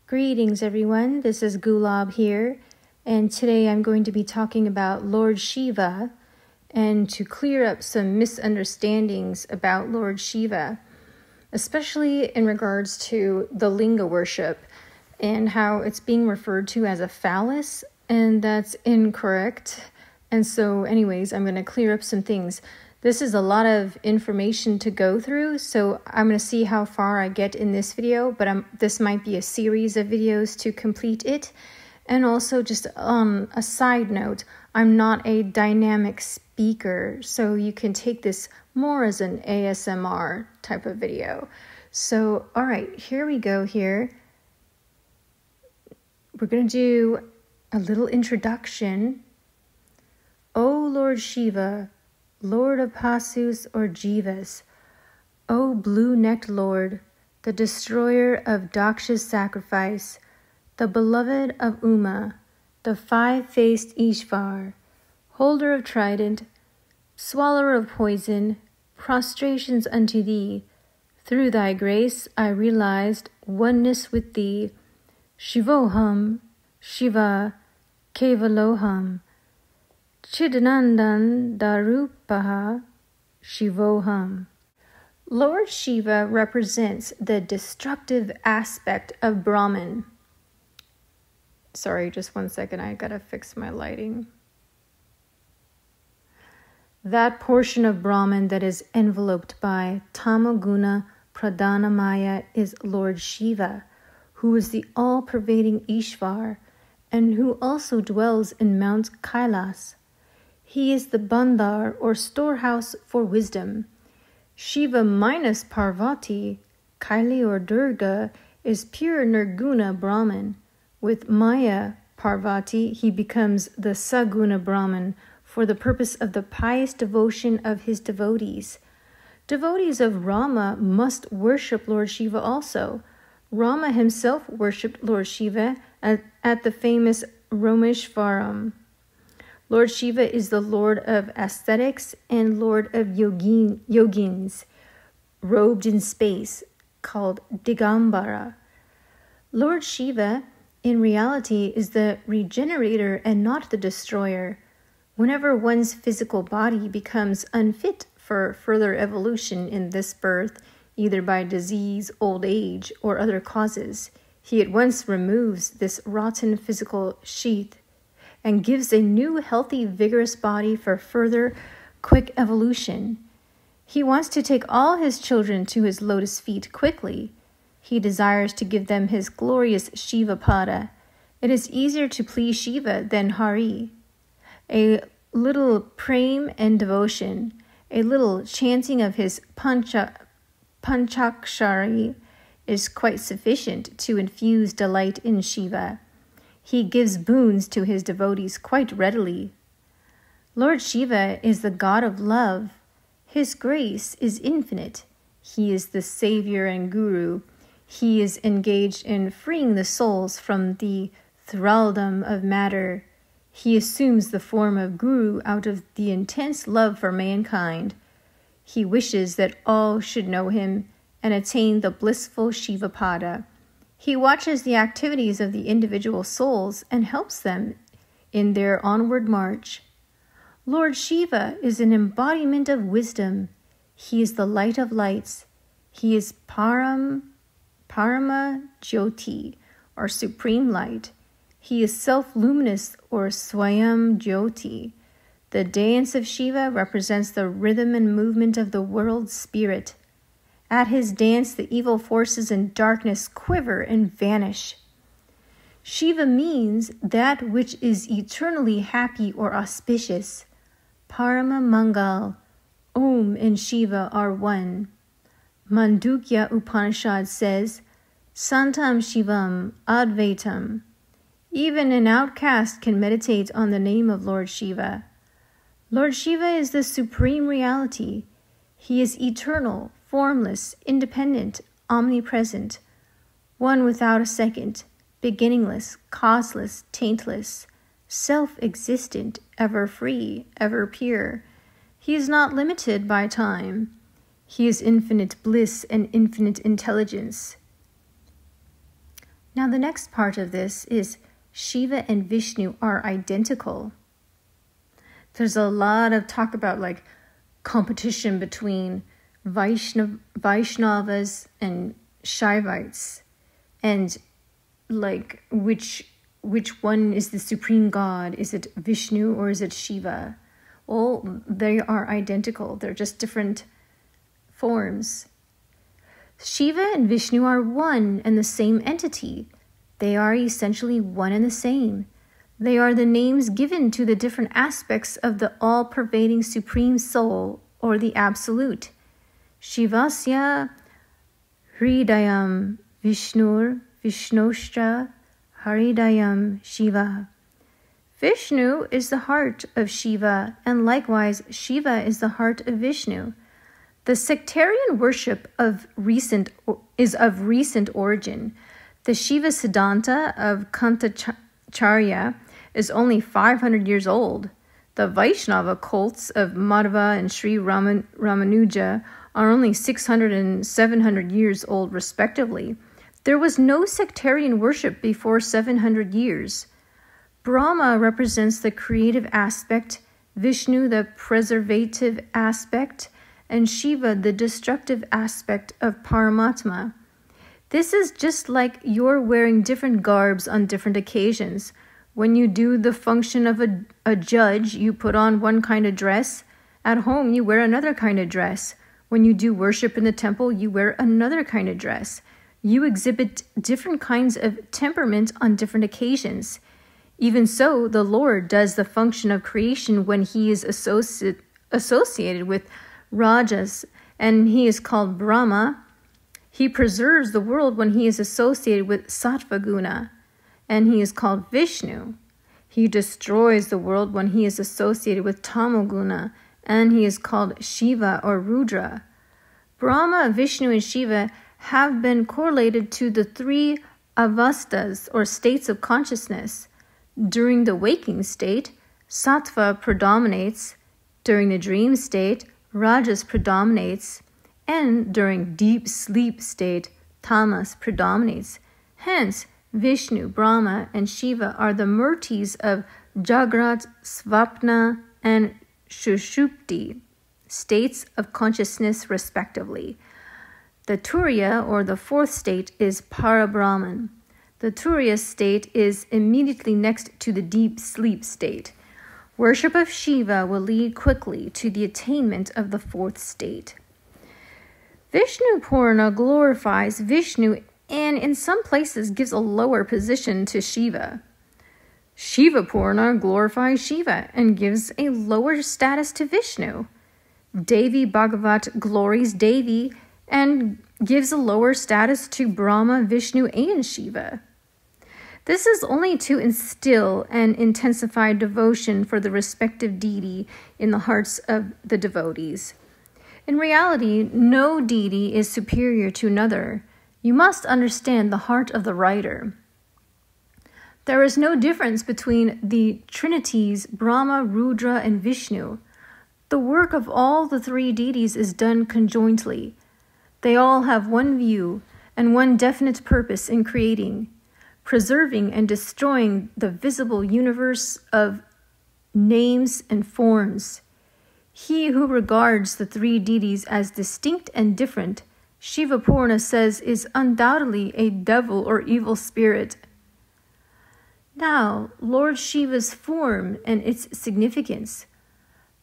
Greetings everyone, this is Gulab here, and today I'm going to be talking about Lord Shiva and to clear up some misunderstandings about Lord Shiva, especially in regards to the Linga worship and how it's being referred to as a phallus, and that's incorrect. And so anyways, I'm going to clear up some things. This is a lot of information to go through, so I'm going to see how far I get in this video, but this might be a series of videos to complete it. And also just a side note, I'm not a dynamic speaker, so you can take this more as an ASMR type of video. So, all right, here we go here. We're going to do a little introduction. O Lord Shiva, Lord of Pasus or Jivas, O blue-necked Lord, the destroyer of Daksha's sacrifice, the beloved of Uma, the five-faced Ishvar, holder of trident, swallower of poison, prostrations unto thee. Through thy grace I realized oneness with thee. Shivoham, Shiva, Kevaloham, Chidanandan Darupaha Shivoham. Lord Shiva represents the destructive aspect of Brahman. Sorry, just one second, I gotta fix my lighting. That portion of Brahman that is enveloped by Tamoguna Pradhanamaya is Lord Shiva, who is the all-pervading Ishvar, and who also dwells in Mount Kailas. He is the Bandar or storehouse for wisdom. Shiva minus Parvati, Kaili or Durga, is pure Nirguna Brahman. With Maya Parvati, he becomes the Saguna Brahman for the purpose of the pious devotion of his devotees. Devotees of Rama must worship Lord Shiva also. Rama himself worshipped Lord Shiva at the famous Rameshwaram. Lord Shiva is the Lord of aesthetics and Lord of yogins, robed in space, called Digambara. Lord Shiva, in reality, is the regenerator and not the destroyer. Whenever one's physical body becomes unfit for further evolution in this birth, either by disease, old age, or other causes, he at once removes this rotten physical sheath and gives a new, healthy, vigorous body for further, quick evolution. He wants to take all his children to his lotus feet quickly. He desires to give them his glorious Shiva Pada. It is easier to please Shiva than Hari. A little prem and devotion, a little chanting of his Panchakshari is quite sufficient to infuse delight in Shiva. He gives boons to his devotees quite readily. Lord Shiva is the God of love. His grace is infinite. He is the savior and guru. He is engaged in freeing the souls from the thraldom of matter. He assumes the form of guru out of the intense love for mankind. He wishes that all should know him and attain the blissful Shiva Pada. He watches the activities of the individual souls and helps them in their onward march. Lord Shiva is an embodiment of wisdom. He is the light of lights. He is Parama Jyoti, or supreme light. He is self-luminous, or Swayam Jyoti. The dance of Shiva represents the rhythm and movement of the world spirit. At his dance, the evil forces and darkness quiver and vanish. Shiva means that which is eternally happy or auspicious. Parama Mangal, Om and Shiva are one. Mandukya Upanishad says, Santam Shivam Advaitam. Even an outcast can meditate on the name of Lord Shiva. Lord Shiva is the supreme reality. He is eternal, formless, independent, omnipresent, one without a second, beginningless, causeless, taintless, self-existent, ever free, ever pure. He is not limited by time. He is infinite bliss and infinite intelligence. Now the next part of this is Shiva and Vishnu are identical. There's a lot of talk about like competition between Vaishnavas and Shaivites, and like which one is the supreme god? Is it Vishnu or is it Shiva? Well, they are identical. They're just different forms. Shiva and Vishnu are one and the same entity. They are essentially one and the same. They are the names given to the different aspects of the all-pervading Supreme Soul, or the Absolute. Shivasya Hridayam Vishnur Vishnostra Haridayam Shiva. Vishnu is the heart of Shiva, and likewise Shiva is the heart of Vishnu. The sectarian worship is of recent origin. The Shiva Siddhanta of Kantacharya is only 500 years old. The Vaishnava cults of Madhava and Sri Ramanuja are only 600 and 700 years old, respectively. There was no sectarian worship before 700 years. Brahma represents the creative aspect, Vishnu the preservative aspect, and Shiva the destructive aspect of Paramatma. This is just like you're wearing different garbs on different occasions. When you do the function of a judge, you put on one kind of dress. At home, you wear another kind of dress. When you do worship in the temple, you wear another kind of dress. You exhibit different kinds of temperament on different occasions. Even so, the Lord does the function of creation when he is associated with Rajas, and he is called Brahma. He preserves the world when he is associated with Sattva Guna, and he is called Vishnu. He destroys the world when he is associated with Tamoguna, and he is called Shiva or Rudra. Brahma, Vishnu, and Shiva have been correlated to the three avastas, or states of consciousness. During the waking state, Sattva predominates. During the dream state, Rajas predominates. And during deep sleep state, Tamas predominates. Hence, Vishnu, Brahma, and Shiva are the murtis of Jagrat, Svapna, and Shushupti, states of consciousness respectively. The Turiya, or the fourth state, is Parabrahman. The Turiya state is immediately next to the deep sleep state. Worship of Shiva will lead quickly to the attainment of the fourth state. Vishnu Purana glorifies Vishnu and in some places gives a lower position to Shiva. Shiva Purana glorifies Shiva and gives a lower status to Vishnu. Devi Bhagavat glories Devi and gives a lower status to Brahma, Vishnu, and Shiva. This is only to instill and intensify devotion for the respective deity in the hearts of the devotees. In reality, no deity is superior to another. You must understand the heart of the writer. There is no difference between the trinities Brahma, Rudra, and Vishnu. The work of all the three deities is done conjointly. They all have one view and one definite purpose in creating, preserving and destroying the visible universe of names and forms. He who regards the three deities as distinct and different, Shiva Purana says, is undoubtedly a devil or evil spirit. Now, Lord Shiva's form and its significance.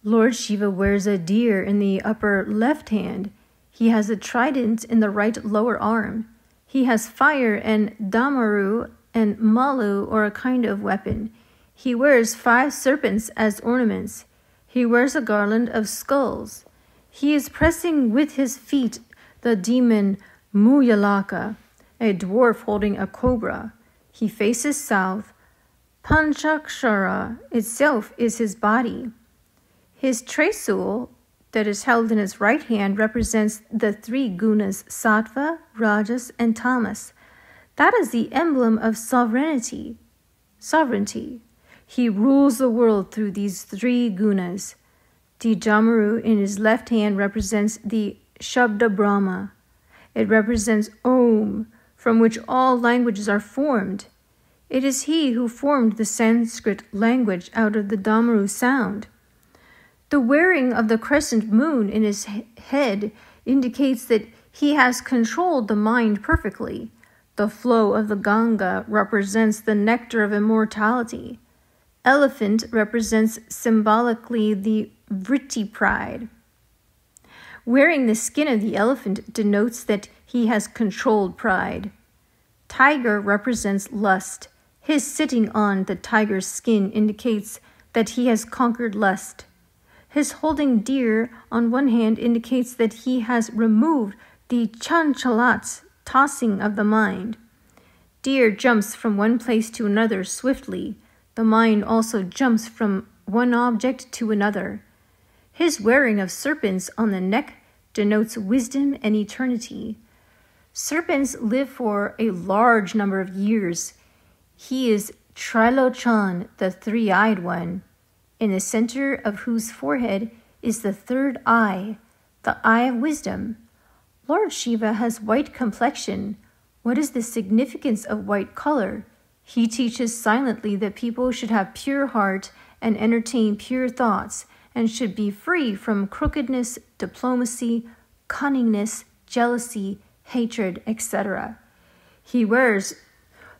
Lord Shiva wears a deer in the upper left hand. He has a trident in the right lower arm. He has fire and damaru and malu, or a kind of weapon. He wears 5 serpents as ornaments. He wears a garland of skulls. He is pressing with his feet the demon Muyalaka, a dwarf holding a cobra. He faces south. Panchakshara itself is his body. His Trisul, that is held in his right hand, represents the 3 gunas, Sattva, Rajas, and Tamas. That is the emblem of sovereignty. He rules the world through these 3 gunas. The Jamaru in his left hand represents the Shabda Brahma. It represents Om, from which all languages are formed. It is he who formed the Sanskrit language out of the Damaru sound. The wearing of the crescent moon in his head indicates that he has controlled the mind perfectly. The flow of the Ganga represents the nectar of immortality. Elephant represents symbolically the vritti pride. Wearing the skin of the elephant denotes that he has controlled pride. Tiger represents lust. His sitting on the tiger's skin indicates that he has conquered lust. His holding deer on one hand indicates that he has removed the chanchalat, tossing of the mind. Deer jumps from one place to another swiftly. The mind also jumps from one object to another. His wearing of serpents on the neck denotes wisdom and eternity. Serpents live for a large number of years. He is Trilochan, the three-eyed one, in the center of whose forehead is the third eye, the eye of wisdom. Lord Shiva has white complexion. What is the significance of white color? He teaches silently that people should have pure heart and entertain pure thoughts, and should be free from crookedness, diplomacy, cunningness, jealousy, hatred, etc. He wears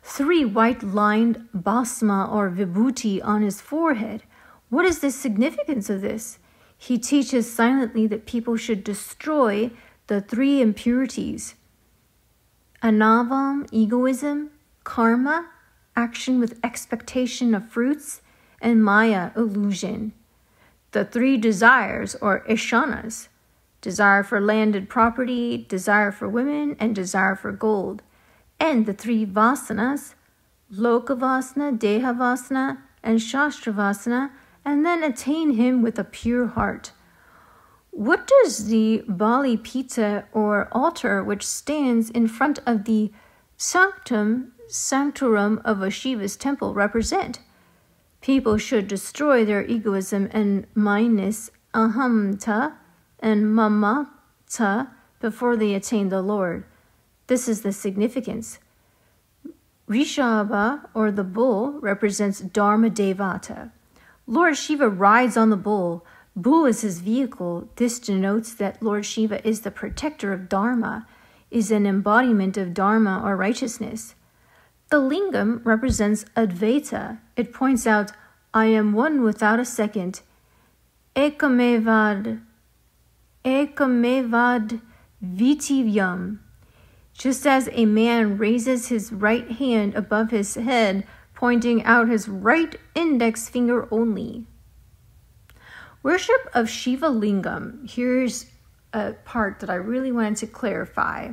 3 white-lined bhasma or vibhuti on his forehead. What is the significance of this? He teaches silently that people should destroy the 3 impurities: anavam, egoism; karma, action with expectation of fruits; and maya, illusion. The 3 desires, or ishanas: desire for landed property, desire for women, and desire for gold. And the 3 vasanas: lokavasana, dehavasana, and shastravasana, and then attain him with a pure heart. What does the Bali Pita or altar which stands in front of the sanctorum of a Shiva's temple represent? People should destroy their egoism and mindness, ahamta and mamata, before they attain the Lord. This is the significance. Rishabha, or the bull, represents Dharma Devata. Lord Shiva rides on the bull. Bull is his vehicle. This denotes that Lord Shiva is the protector of Dharma, is an embodiment of Dharma or righteousness. The Lingam represents Advaita. It points out, I am one without a second. Ekamevad vitivyam. Just as a man raises his right hand above his head, pointing out his right index finger only. Worship of Shiva Lingam. Here's a part that I really wanted to clarify.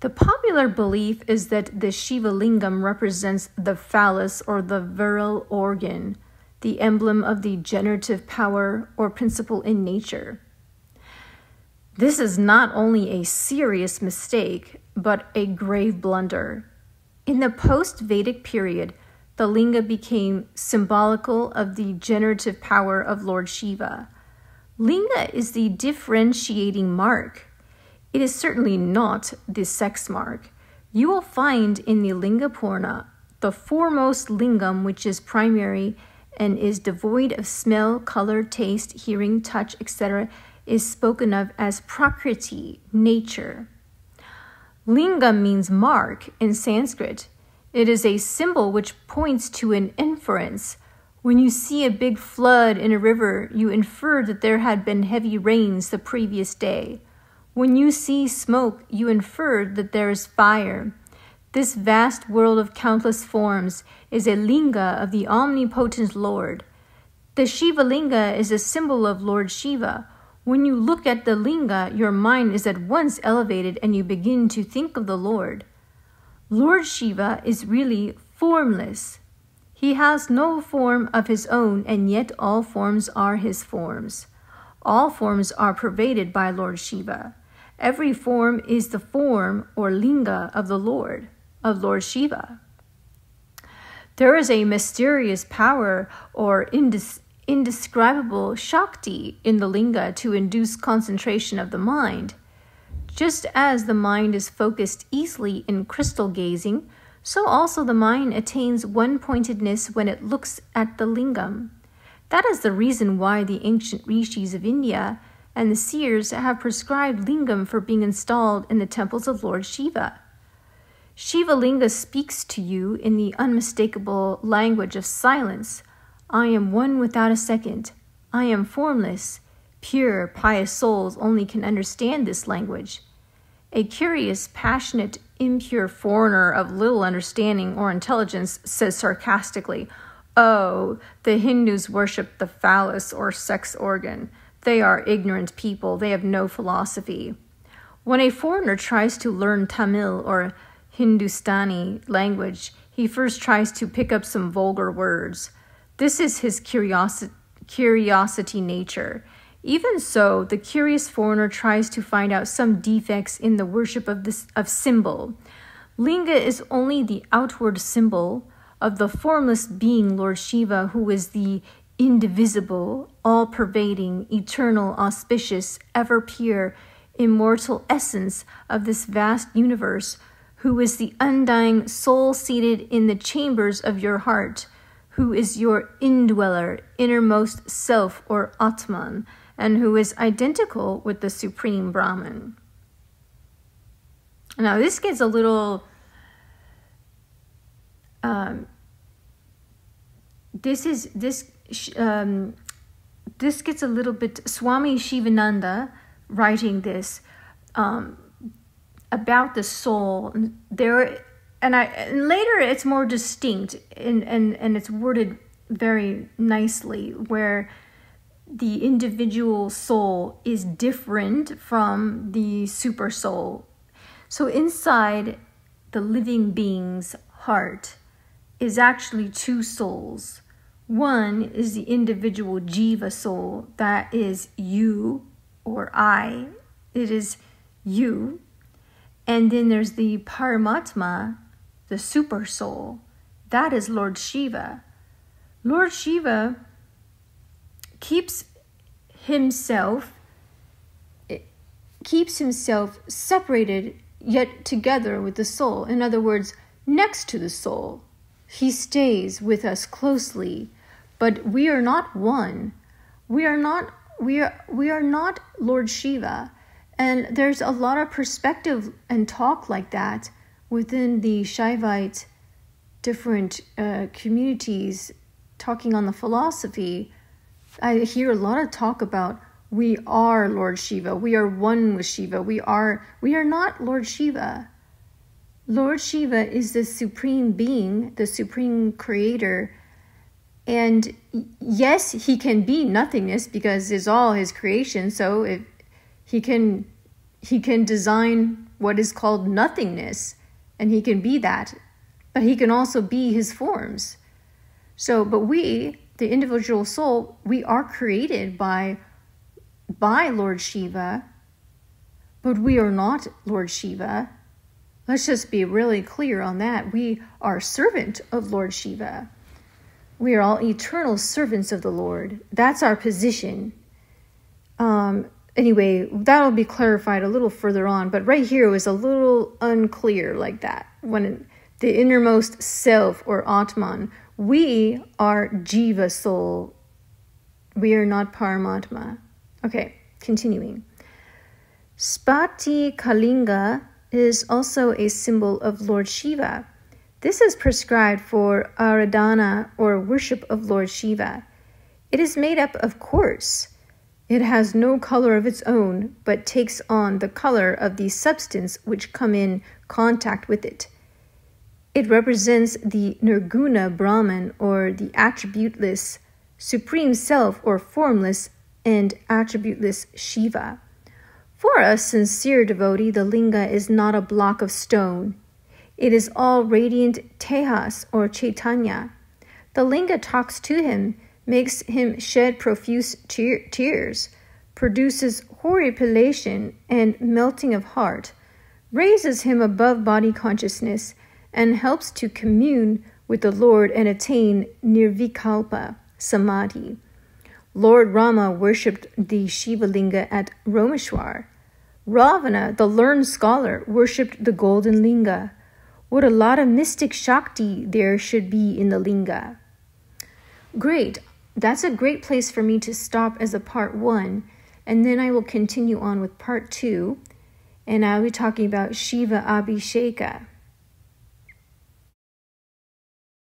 The popular belief is that the Shiva Lingam represents the phallus or the virile organ, the emblem of the generative power or principle in nature. This is not only a serious mistake, but a grave blunder. In the post-Vedic period, the linga became symbolical of the generative power of Lord Shiva. Linga is the differentiating mark. It is certainly not the sex mark. You will find in the Linga Purana the foremost lingam, which is primary and is devoid of smell, color, taste, hearing, touch, etc., is spoken of as prakriti, nature. Lingam means mark in Sanskrit. It is a symbol which points to an inference. When you see a big flood in a river, you infer that there had been heavy rains the previous day. When you see smoke, you infer that there is fire. This vast world of countless forms is a linga of the omnipotent Lord. The Shiva Linga is a symbol of Lord Shiva. When you look at the linga, your mind is at once elevated and you begin to think of the Lord. Lord Shiva is really formless. He has no form of his own, and yet all forms are his forms. All forms are pervaded by Lord Shiva. Every form is the form or linga of the Lord, of Lord Shiva. There is a mysterious power or indescribable Shakti in the linga to induce concentration of the mind. Just as the mind is focused easily in crystal gazing, so also the mind attains one-pointedness when it looks at the lingam. That is the reason why the ancient rishis of India and the seers have prescribed lingam for being installed in the temples of Lord Shiva. Shiva Linga speaks to you in the unmistakable language of silence. I am one without a second. I am formless. Pure, pious souls only can understand this language. A curious, passionate, impure foreigner of little understanding or intelligence says sarcastically, "Oh, the Hindus worship the phallus or sex organ. They are ignorant people. They have no philosophy." When a foreigner tries to learn Tamil or Hindustani language, he first tries to pick up some vulgar words. This is his curiosity nature. Even so, the curious foreigner tries to find out some defects in the worship of symbol. Linga is only the outward symbol of the formless being Lord Shiva, who is the indivisible, all-pervading, eternal, auspicious, ever-pure, immortal essence of this vast universe, who is the undying soul seated in the chambers of your heart, who is your indweller, innermost self or Atman, and who is identical with the Supreme Brahman. Now this gets a little, this gets a little bit, Swami Shivananda writing this about the soul. And later it's more distinct and it's worded very nicely, where the individual soul is different from the super soul. So inside the living being's heart is actually two souls. One is the individual Jiva soul, that is you or I. It is you. And then there's the Paramatma, the super soul. That is Lord Shiva. Lord Shiva keeps himself separated yet together with the soul. In other words, next to the soul. He stays with us closely, but we are not one. We are not Lord Shiva. And there's a lot of perspective and talk like that within the Shaivite different communities talking on the philosophy. I hear a lot of talk about we are Lord Shiva. We are one with Shiva. We are not Lord Shiva. Lord Shiva is the supreme being, the supreme creator. And yes, he can be nothingness because it's all his creation. So he can design what is called nothingness, and he can be that. But he can also be his forms. So, but we, the individual soul, we are created by Lord Shiva, but we are not Lord Shiva. Let's just be really clear on that. We are servant of Lord Shiva. We are all eternal servants of the Lord. That's our position. Anyway, that'll be clarified a little further on, but right here it was a little unclear like that. When the innermost self or Atman, we are Jiva soul. We are not Paramatma. Okay, continuing. Spati Kalinga is also a symbol of Lord Shiva. This is prescribed for Aradhana or worship of Lord Shiva. It is made up of quartz. It has no color of its own, but takes on the color of the substance which come in contact with it. It represents the Nirguna Brahman, or the attributeless Supreme Self, or formless and attributeless Shiva. For a sincere devotee, the linga is not a block of stone. It is all radiant Tejas, or Chaitanya. The linga talks to him, makes him shed profuse tears, produces horripilation and melting of heart, raises him above body consciousness, and helps to commune with the Lord and attain nirvikalpa, samadhi. Lord Rama worshipped the Shiva Linga at Romeshwar. Ravana, the learned scholar, worshipped the golden linga. What a lot of mystic Shakti there should be in the linga. Great. That's a great place for me to stop as a part 1, and then I will continue on with part 2, and I'll be talking about Shiva Abhisheka.